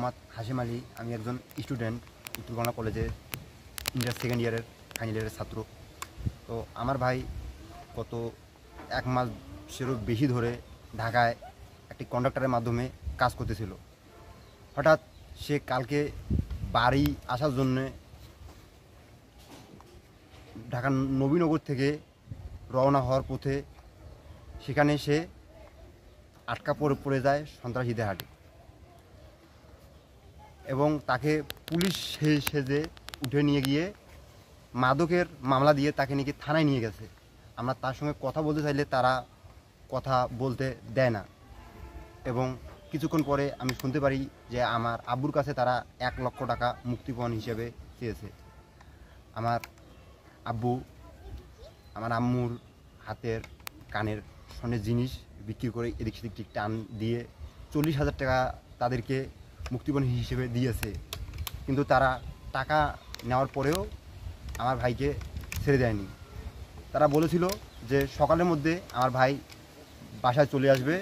মোহাম্মদ হাশিম আলী। আমি একজন স্টুডেন্ট, উত্তরকন্যা কলেজে ইন্টার সেকেন্ড ইয়ারের ফাইনাল ইয়ারের ছাত্র। তো আমার ভাই গত 1 মাসেরও বেশি ধরে ঢাকায় একটি কন্ডাক্টরের মাধ্যমে কাজ করতেছিল। হঠাৎ সে কালকে বাড়ি আসার জন্যে ঢাকার নবীনগর থেকে রওনা হওয়ার পথে সেখানে সে আটকা পড়ে যায় সন্ত্রাসীদের হাতে, এবং তাকে পুলিশ সেজে উঠে নিয়ে গিয়ে মাদকের মামলা দিয়ে তাকে নাকি থানায় নিয়ে গেছে। আমরা তার সঙ্গে কথা বলতে চাইলে তারা কথা বলতে দেয় না, এবং কিছুক্ষণ পরে আমি শুনতে পারি যে আমার আব্বুর কাছে তারা 1 লক্ষ টাকা মুক্তিপণ হিসেবে চেয়েছে। আমার আব্বু আমার আম্মুর হাতের কানের স্বর্ণের জিনিস বিক্রি করে এদিক সেদিক ঠিক টান দিয়ে 40,000 টাকা তাদেরকে মুক্তিপণ হিসেবে দিয়েছে। কিন্তু তারা টাকা নেওয়ার পরেও আমার ভাইকে ছেড়ে দেয়নি। তারা বলেছিল যে সকালের মধ্যে আমার ভাই বাসায় চলে আসবে,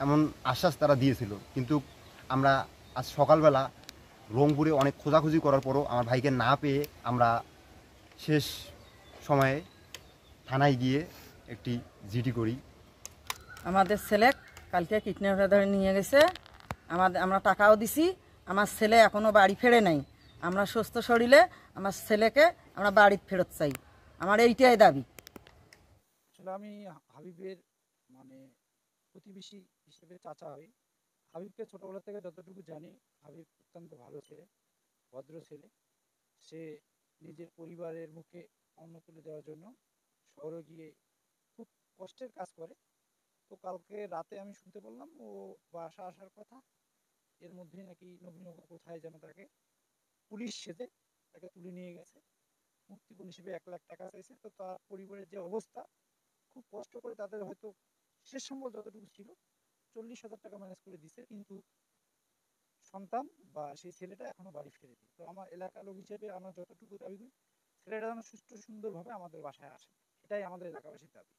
এমন আশ্বাস তারা দিয়েছিল। কিন্তু আমরা আজ সকালবেলা রংপুরে অনেক খোঁজাখুঁজি করার পরও আমার ভাইকে না পেয়ে আমরা শেষ সময়ে থানায় গিয়ে একটি জিডি করি। আমাদের ছেলে কালকে কিডন্যাপার ধরে নিয়ে গেছে। আমরা টাকাও দিছি। আমার ছেলে এখনও বাড়ি ফেরে নাই। আমরা সুস্থ শরীরে আমার ছেলেকে আমরা বাড়ি ফেরত চাই। আমার এইটাই দাবি। আসলে আমি হাবিবের মানে প্রতিবেশী হিসেবে চাচা হই। হাবিবকে ছোটবেলা থেকে যতটুকু জানি, হাবিব অত্যন্ত ভালো ছেলে, ভদ্র ছেলে। সে নিজের পরিবারের মুখে অন্ন তুলে দেওয়ার জন্য শহরে গিয়ে খুব কষ্টের কাজ করে। তো কালকে রাতে আমি শুনতে পারলাম ও বাসা আসার কথা, এর মধ্যে নাকি নবীনগর কোথায় যেন তাকে পুলিশ সেজে তাকে তুলে নিয়ে গেছে। মুক্তিপণ হিসেবে 1 লাখ টাকা চাইছে। তো তার পরিবারের যে অবস্থা, খুব কষ্ট করে তাদের হয়তো শেষ সম্বল যতটুকু ছিল 40,000 টাকা ম্যানেজ করে দিছে, কিন্তু সন্তান বা সেই ছেলেটা এখনো বাড়ি ফেরেনি। তো আমার এলাকার লোক হিসেবে আমরা যতটুকু দাবি করি, ছেলেটা যেন সুষ্ঠু সুন্দরভাবে আমাদের বাসায় আসে, এটাই আমাদের এলাকাবাসীর দাবি।